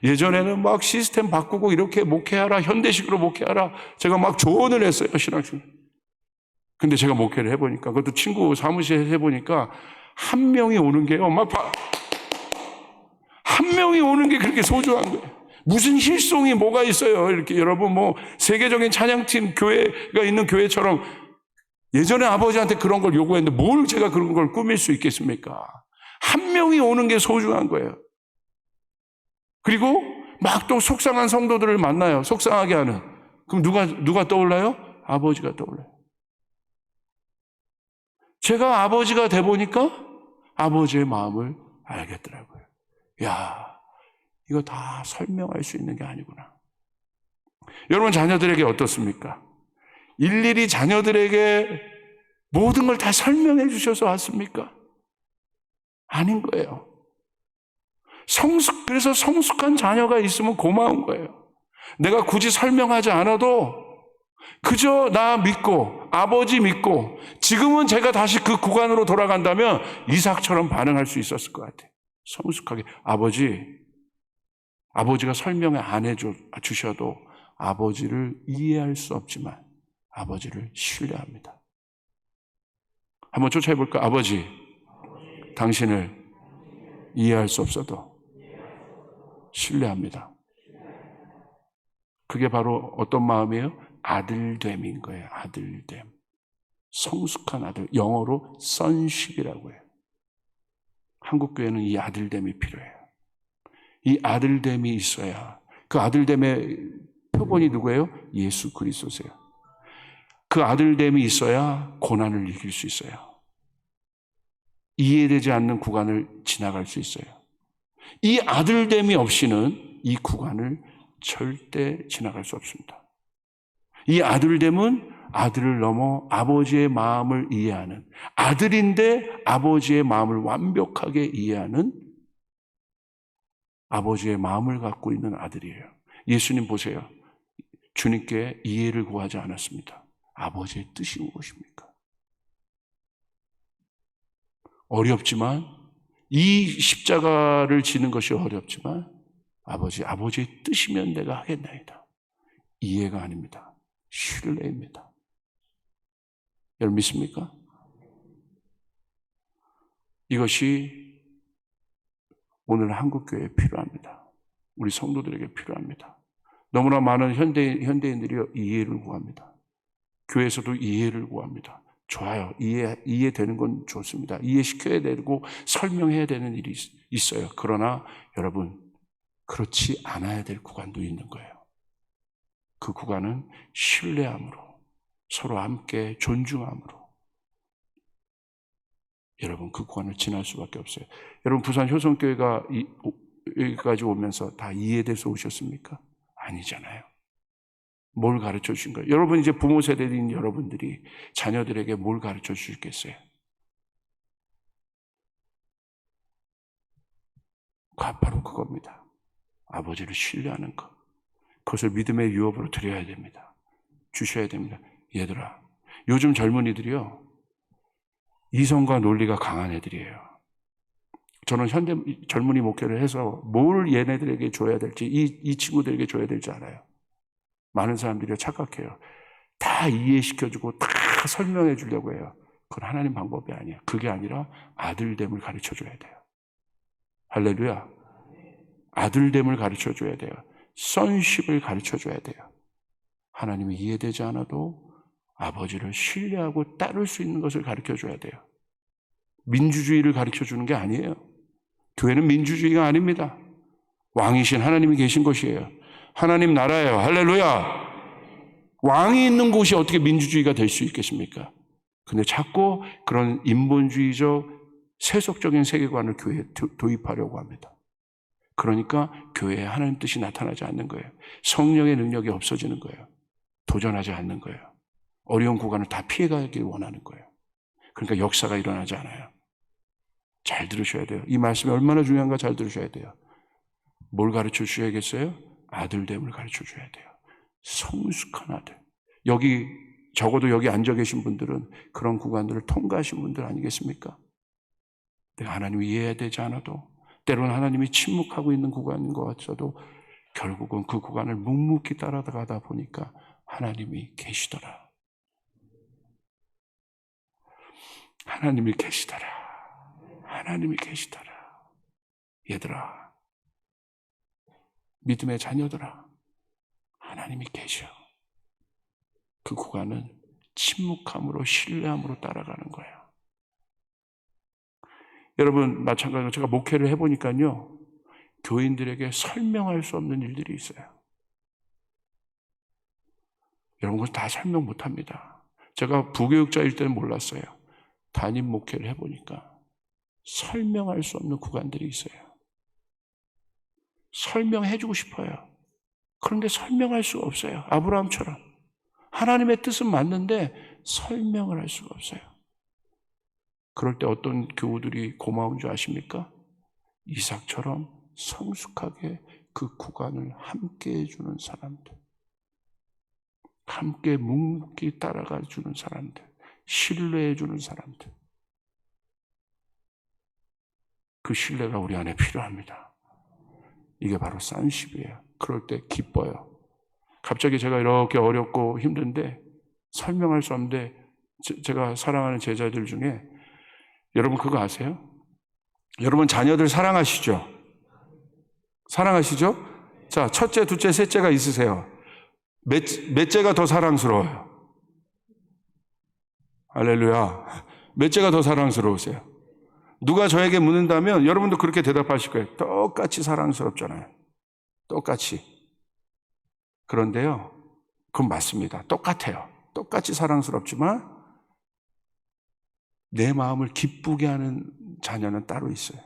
A: 예전에는 막 시스템 바꾸고 이렇게 목회하라, 현대식으로 목회하라. 제가 막 조언을 했어요, 신학생. 근데 제가 목회를 해보니까, 그것도 친구 사무실에 해보니까, 한 명이 오는 게요, 한 명이 오는 게 그렇게 소중한 거예요. 무슨 힐송이 뭐가 있어요. 이렇게 여러분 뭐, 세계적인 찬양팀 교회가 있는 교회처럼 예전에 아버지한테 그런 걸 요구했는데 뭘 제가 그런 걸 꾸밀 수 있겠습니까? 한 명이 오는 게 소중한 거예요. 그리고 막 또 속상한 성도들을 만나요. 속상하게 하는. 그럼 누가 떠올라요? 아버지가 떠올라요. 제가 아버지가 돼 보니까 아버지의 마음을 알겠더라고요. 야, 이거 다 설명할 수 있는 게 아니구나. 여러분 자녀들에게 어떻습니까? 일일이 자녀들에게 모든 걸 다 설명해 주셔서 왔습니까? 아닌 거예요. 그래서 성숙한 자녀가 있으면 고마운 거예요. 내가 굳이 설명하지 않아도 그저 나 믿고 아버지 믿고 지금은 제가 다시 그 구간으로 돌아간다면 이삭처럼 반응할 수 있었을 것 같아요. 성숙하게 아버지가 설명을 안 해주셔도 아버지를 이해할 수 없지만 아버지를 신뢰합니다. 한번 쫓아해볼까? 아버지, 당신을 이해할 수 없어도 신뢰합니다. 그게 바로 어떤 마음이에요? 아들됨인 거예요. 아들됨. 성숙한 아들. 영어로 sonship이라고 해요. 한국교회는 이 아들됨이 필요해요. 이 아들됨이 있어야, 그 아들됨의 표본이 누구예요? 예수 그리스도세요. 그 아들됨이 있어야 고난을 이길 수 있어요. 이해되지 않는 구간을 지나갈 수 있어요. 이 아들됨이 없이는 이 구간을 절대 지나갈 수 없습니다. 이 아들됨은 아들을 넘어 아버지의 마음을 이해하는, 아들인데 아버지의 마음을 완벽하게 이해하는 아버지의 마음을 갖고 있는 아들이에요. 예수님 보세요. 주님께 이해를 구하지 않았습니다. 아버지의 뜻이 무엇입니까? 어렵지만, 이 십자가를 지는 것이 어렵지만 아버지의 뜻이면 내가 하겠나이다. 이해가 아닙니다. 신뢰입니다. 여러분 믿습니까? 이것이 오늘 한국교회에 필요합니다. 우리 성도들에게 필요합니다. 너무나 많은 현대인들이 이해를 구합니다. 교회에서도 이해를 구합니다. 좋아요. 이해되는 건 좋습니다. 이해시켜야 되고 설명해야 되는 일이 있어요. 그러나 여러분, 그렇지 않아야 될 구간도 있는 거예요. 그 구간은 신뢰함으로, 서로 함께 존중함으로 여러분 그 구간을 지날 수밖에 없어요. 여러분 부산 효성교회가 여기까지 오면서 다 이해돼서 오셨습니까? 아니잖아요. 뭘 가르쳐 주신 거예요? 여러분 이제 부모 세대인 여러분들이 자녀들에게 뭘 가르쳐 주시겠어요? 바로 그겁니다. 아버지를 신뢰하는 것. 그것을 믿음의 유업으로 드려야 됩니다. 주셔야 됩니다. 얘들아, 요즘 젊은이들이요, 이성과 논리가 강한 애들이에요. 저는 현대 젊은이 목회를 해서 뭘 얘네들에게 줘야 될지, 이 친구들에게 줘야 될지 알아요. 많은 사람들이 착각해요. 다 이해시켜주고 다 설명해 주려고 해요. 그건 하나님 방법이 아니에요. 그게 아니라 아들됨을 가르쳐 줘야 돼요. 할렐루야. 아들됨을 가르쳐 줘야 돼요. sonship을 가르쳐 줘야 돼요. 하나님이 이해되지 않아도 아버지를 신뢰하고 따를 수 있는 것을 가르쳐 줘야 돼요. 민주주의를 가르쳐 주는 게 아니에요. 교회는 민주주의가 아닙니다. 왕이신 하나님이 계신 곳이에요. 하나님 나라예요. 할렐루야. 왕이 있는 곳이 어떻게 민주주의가 될 수 있겠습니까? 근데 자꾸 그런 인본주의적 세속적인 세계관을 교회에 도입하려고 합니다. 그러니까 교회에 하나님 뜻이 나타나지 않는 거예요. 성령의 능력이 없어지는 거예요. 도전하지 않는 거예요. 어려운 구간을 다 피해가길 원하는 거예요. 그러니까 역사가 일어나지 않아요. 잘 들으셔야 돼요. 이 말씀이 얼마나 중요한가 잘 들으셔야 돼요. 뭘 가르쳐 주셔야겠어요? 아들됨을 가르쳐 줘야 돼요. 성숙한 아들. 적어도 여기 앉아 계신 분들은 그런 구간들을 통과하신 분들 아니겠습니까? 내가 하나님을 이해해야 되지 않아도, 때로는 하나님이 침묵하고 있는 구간인 것 같아도 결국은 그 구간을 묵묵히 따라가다 보니까 하나님이 계시더라. 하나님이 계시더라. 하나님이 계시더라. 얘들아, 믿음의 자녀들아, 하나님이 계셔. 그 구간은 침묵함으로 신뢰함으로 따라가는 거예요. 여러분 마찬가지로 제가 목회를 해보니까요, 교인들에게 설명할 수 없는 일들이 있어요. 여러분, 그건 다 설명 못합니다. 제가 부교육자일 때는 몰랐어요. 담임 목회를 해보니까 설명할 수 없는 구간들이 있어요. 설명해주고 싶어요. 그런데 설명할 수가 없어요. 아브라함처럼. 하나님의 뜻은 맞는데 설명을 할 수가 없어요. 그럴 때 어떤 교우들이 고마운 줄 아십니까? 이삭처럼 성숙하게 그 구간을 함께 해주는 사람들, 함께 묵묵히 따라가 주는 사람들, 신뢰해 주는 사람들. 그 신뢰가 우리 안에 필요합니다. 이게 바로 산십이에요. 그럴 때 기뻐요. 갑자기 제가 이렇게 어렵고 힘든데 설명할 수 없는데 제가 사랑하는 제자들 중에 여러분 그거 아세요? 여러분 자녀들 사랑하시죠? 사랑하시죠? 자, 첫째, 둘째, 셋째가 있으세요. 몇째가 더 사랑스러워요? 할렐루야. 몇째가 더 사랑스러우세요? 누가 저에게 묻는다면 여러분도 그렇게 대답하실 거예요. 똑같이 사랑스럽잖아요. 똑같이. 그런데요, 그건 맞습니다. 똑같아요. 똑같이 사랑스럽지만 내 마음을 기쁘게 하는 자녀는 따로 있어요.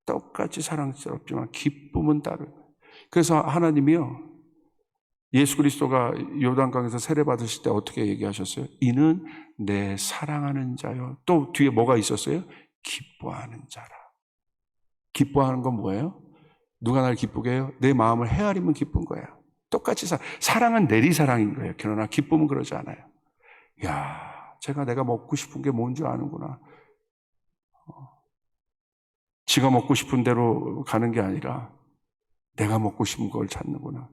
A: 똑같이 사랑스럽지만 기쁨은 따로. 그래서 하나님이요, 예수 그리스도가 요단강에서 세례 받으실 때 어떻게 얘기하셨어요? 이는 내 사랑하는 자요. 또 뒤에 뭐가 있었어요? 기뻐하는 자라. 기뻐하는 건 뭐예요? 누가 날 기쁘게 해요? 내 마음을 헤아리면 기쁜 거예요. 똑같이 사랑은 내리사랑인 거예요. 그러나 기쁨은 그러지 않아요. 야, 내가 먹고 싶은 게 뭔지 아는구나. 지가 먹고 싶은 대로 가는 게 아니라 내가 먹고 싶은 걸 찾는구나.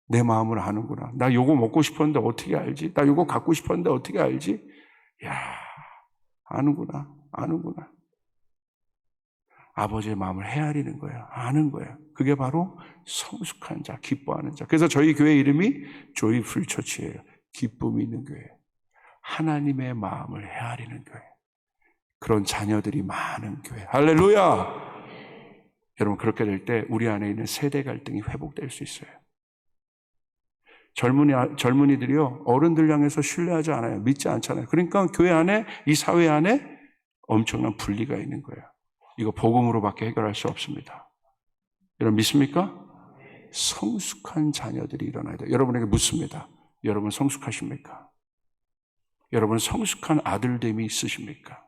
A: 내 마음을 아는구나. 나 요거 먹고 싶었는데 어떻게 알지? 나 요거 갖고 싶었는데 어떻게 알지? 야, 아는구나. 아버지의 마음을 헤아리는 거예요. 아는 거예요. 그게 바로 성숙한 자, 기뻐하는 자. 그래서 저희 교회 이름이 조이풀 처치예요. 기쁨이 있는 교회. 하나님의 마음을 헤아리는 교회. 그런 자녀들이 많은 교회. 할렐루야! 여러분, 그렇게 될 때 우리 안에 있는 세대 갈등이 회복될 수 있어요. 젊은이들이요, 어른들 향해서 신뢰하지 않아요. 믿지 않잖아요. 그러니까 교회 안에, 이 사회 안에 엄청난 분리가 있는 거예요. 이거 복음으로밖에 해결할 수 없습니다. 여러분 믿습니까? 성숙한 자녀들이 일어나야 돼요. 여러분에게 묻습니다. 여러분 성숙하십니까? 여러분 성숙한 아들됨이 있으십니까?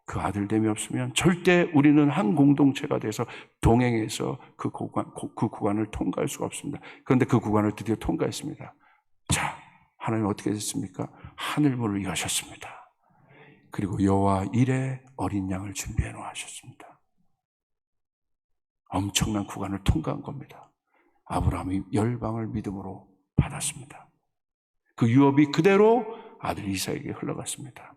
A: 그 아들됨이 없으면 절대 우리는 한 공동체가 돼서 동행해서 그 구간을 통과할 수가 없습니다. 그런데 그 구간을 드디어 통과했습니다. 자, 하나님 어떻게 됐습니까? 하늘문을 여셨습니다. 그리고 여호와 이레 어린 양을 준비해 놓으셨습니다. 엄청난 구간을 통과한 겁니다. 아브라함이 열방을 믿음으로 받았습니다. 그 유업이 그대로 아들 이삭에게 흘러갔습니다.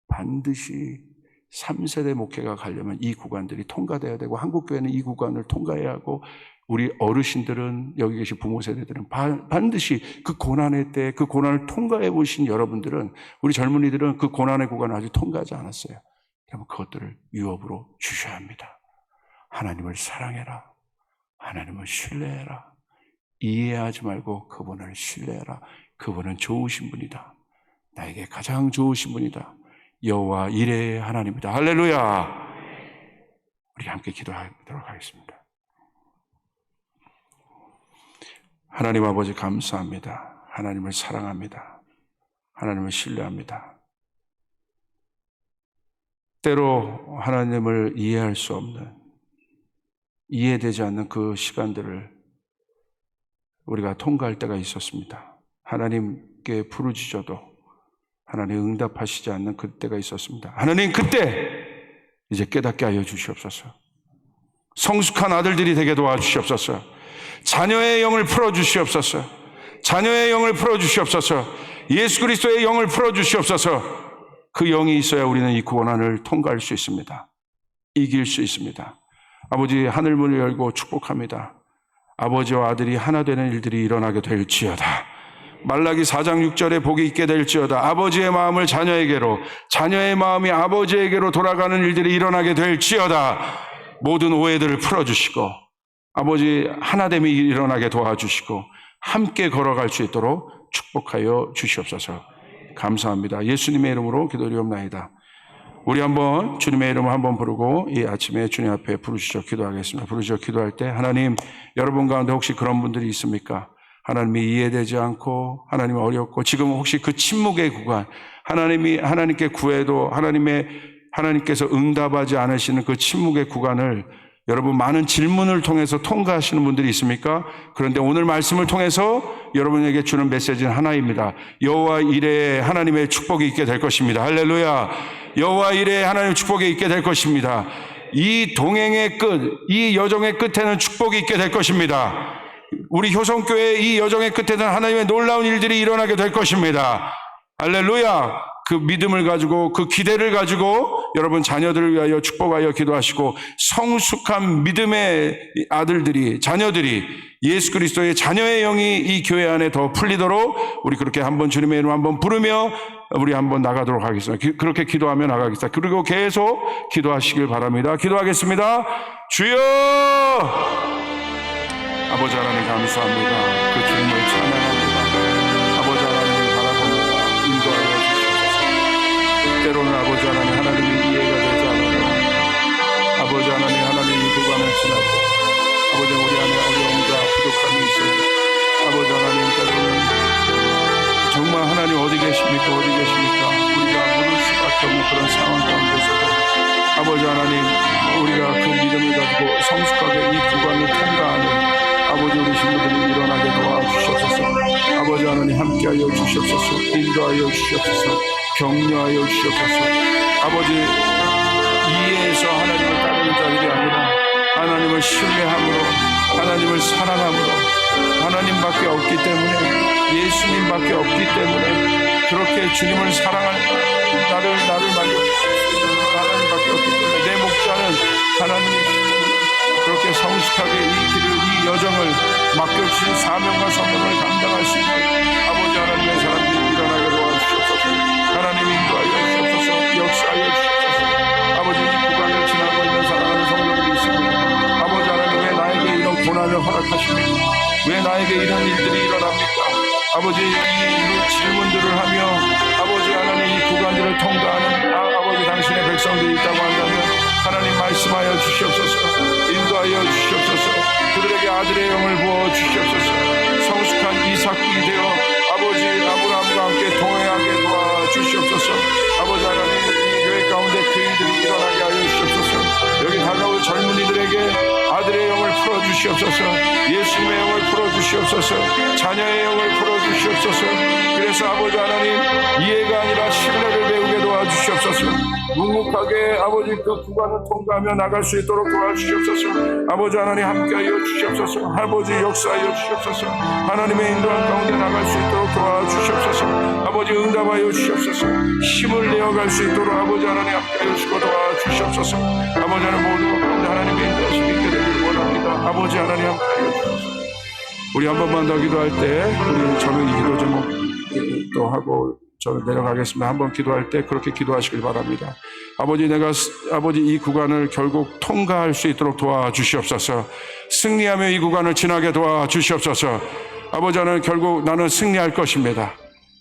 A: 반드시 3세대 목회가 가려면 이 구간들이 통과돼야 되고, 한국교회는 이 구간을 통과해야 하고, 우리 어르신들은, 여기 계신 부모 세대들은 반드시 그 고난의 때, 그 고난을 통과해 보신 여러분들은, 우리 젊은이들은 그 고난의 구간을 아직 통과하지 않았어요. 그러면 그것들을 유업으로 주셔야 합니다. 하나님을 사랑해라. 하나님을 신뢰해라. 이해하지 말고 그분을 신뢰해라. 그분은 좋으신 분이다. 나에게 가장 좋으신 분이다. 여호와 이레의 하나님이다. 할렐루야. 우리 함께 기도하도록 하겠습니다. 하나님 아버지 감사합니다. 하나님을 사랑합니다. 하나님을 신뢰합니다. 때로 하나님을 이해할 수 없는, 이해되지 않는 그 시간들을 우리가 통과할 때가 있었습니다. 하나님께 부르짖어도 하나님 응답하시지 않는 그때가 있었습니다. 하나님 그때 이제 깨닫게 하여 주시옵소서. 성숙한 아들들이 되게 도와주시옵소서. 자녀의 영을 풀어주시옵소서. 자녀의 영을 풀어주시옵소서. 예수 그리스도의 영을 풀어주시옵소서. 그 영이 있어야 우리는 이 고난을 통과할 수 있습니다. 이길 수 있습니다. 아버지, 하늘문을 열고 축복합니다. 아버지와 아들이 하나 되는 일들이 일어나게 될지어다. 말라기 4장 6절에 복이 있게 될지어다. 아버지의 마음을 자녀에게로, 자녀의 마음이 아버지에게로 돌아가는 일들이 일어나게 될지어다. 모든 오해들을 풀어주시고 아버지 하나됨이 일어나게 도와주시고 함께 걸어갈 수 있도록 축복하여 주시옵소서. 감사합니다. 예수님의 이름으로 기도드리옵나이다. 우리 한번 주님의 이름을 한번 부르고 이 아침에 주님 앞에 부르시죠. 기도하겠습니다. 부르시죠. 기도할 때 하나님, 여러분 가운데 혹시 그런 분들이 있습니까? 하나님이 이해되지 않고 하나님이 어렵고 지금 혹시 그 침묵의 구간, 하나님이 하나님께 구해도 하나님께서 응답하지 않으시는 그 침묵의 구간을 여러분 많은 질문을 통해서 통과하시는 분들이 있습니까? 그런데 오늘 말씀을 통해서 여러분에게 주는 메시지는 하나입니다. 여호와 이레에 하나님의 축복이 있게 될 것입니다. 할렐루야. 여호와 이레에 하나님의 축복이 있게 될 것입니다. 이 동행의 끝, 이 여정의 끝에는 축복이 있게 될 것입니다. 우리 효성교회의 이 여정의 끝에는 하나님의 놀라운 일들이 일어나게 될 것입니다. 할렐루야. 그 믿음을 가지고 그 기대를 가지고 여러분 자녀들을 위하여 축복하여 기도하시고 성숙한 믿음의 아들들이, 자녀들이 예수 그리스도의 자녀의 영이 이 교회 안에 더 풀리도록 우리 그렇게 한번 주님의 이름 한번 부르며 우리 한번 나가도록 하겠습니다. 그렇게 기도하며 나가겠습니다. 그리고 계속 기도하시길 바랍니다. 기도하겠습니다. 주여! 아버지 하나님 감사합니다. 그 주님을 찬양합니다. 아버지 하나님을 바라봅니다. 인도하여 주시옵소서. 때로는 아버지 하나님이 이해가 되지 않아도 아버지 하나님이 구간을 지나고 아버지 우리 안에 어려움과 부족함이 있어도 아버지 하나님 때로는 정말 하나님 어디 계십니까? 우리가 물을 수밖에 없는 그런 상황 가운데서도 아버지 하나님 우리가 그 믿음을 가지고 성숙하게 이 구간을 통과하는 아버지 우리 신부들이 일어나게 도와주시옵소서. 아버지 하나님 함께하여 주시옵소서. 인도하여 주시옵소서. 격려하여 주시옵소서. 아버지 이해해서 하나님을 따르는 자들이 아니라 하나님을 신뢰함으로 하나님을 사랑함으로 하나님밖에 없기 때문에 예수님밖에 없기 때문에 그렇게 주님을 사랑할 나를 만족시킬 수 있는 하나님밖에 없기 때문에 내 목자는 하나님이시기 그렇게 성숙하게 이 길을 이 여정을 맡겨주신 사명과 사명을 감당할 수 있는 아버지 하나님의 사람들이 일어나게 도와주시옵소서. 하나님 인도하여 주시옵소서. 역사하여 주시옵소서. 아버지 이 구간을 지나고 있는 사랑하는 성도들이 있습니다. 아버지 하나님 왜 나에게 이런 고난을 허락하십니까? 왜 나에게 이런 일들이 일어납니까? 아버지 이 질문들을 하며 아버지 하나님 이 구간들을 통과하는 아버지 당신의 백성들이 있다고 한다면 하나님 말씀하여 주시옵소서. 인도하여 주시옵소서. 그들에게 아들의 영을 부어 주시옵소서. 성숙한 이삭이 되어 아버지 아브라함과 함께 동행하게 도와 주시옵소서. 아버지 하나님 이 교회 가운데 그 일들이 일어나게 하여 주시옵소서. 여기 다가올 젊은이들에게 아들의 영을 풀어주시옵소서. 예수님의 영을 풀어주시옵소서. 자녀의 영을 풀어주시옵소서. 그래서 아버지 하나님 이해가 아니라 신뢰를 배우게 도와주시옵소서. 묵묵하게 아버지 그 구간을 통과하며 나갈 수 있도록 도와주시옵소서. 아버지 하나님 함께하여 주시옵소서. 아버지 역사하여 주시옵소서. 하나님의 인도한 가운데 나갈 수 있도록 도와주시옵소서. 아버지 응답하여 주시옵소서. 힘을 내어갈 수 있도록 아버지 하나님 함께하여 주시고 도와주시옵소서. 아버지 하나님 모든 것 가운데 하나님의 인도하심이 있게 되길 원합니다. 아버지 하나님 함께하여 주시옵소서. 우리 한 번만 더 기도할 때 우리 저는 이 기도 제목 또 하고 저는 내려가겠습니다. 한번 기도할 때 그렇게 기도하시길 바랍니다. 아버지 이 구간을 결국 통과할 수 있도록 도와주시옵소서. 승리하며 이 구간을 지나게 도와주시옵소서. 아버지 하나님 결국 나는 승리할 것입니다.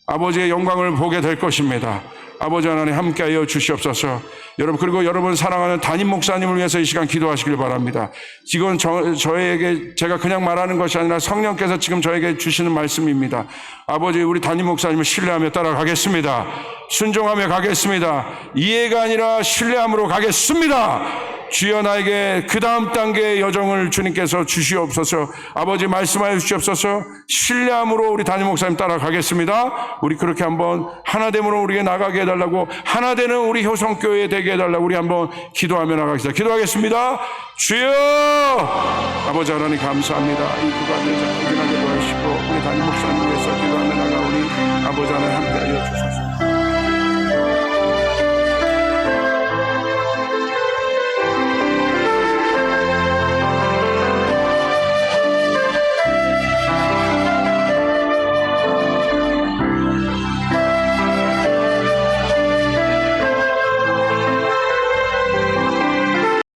A: 아버지의 영광을 보게 될 것입니다. 아버지 하나님 함께하여 주시옵소서. 여러분 그리고 여러분 사랑하는 담임 목사님을 위해서 이 시간 기도하시길 바랍니다. 지금 저에게 제가 그냥 말하는 것이 아니라 성령께서 지금 저에게 주시는 말씀입니다. 아버지 우리 담임 목사님을 신뢰하며 따라가겠습니다. 순종하며 가겠습니다. 이해가 아니라 신뢰함으로 가겠습니다. 주여 나에게 그 다음 단계의 여정을 주님께서 주시옵소서. 아버지 말씀하여 주시옵소서. 신뢰함으로 우리 담임 목사님 따라가겠습니다. 우리 그렇게 한번 하나됨으로 우리에게 나가게 해달라고, 하나되는 우리 효성교회 되게 해달라고 우리 한번 기도하며 나가겠습니다. 기도하겠습니다. 주여 아버지 하나님 감사합니다. 이 구간을 잘 확인하게 도와주시고 우리 담임 목사님 위해서 기도하며 나가오니 아버지 하나님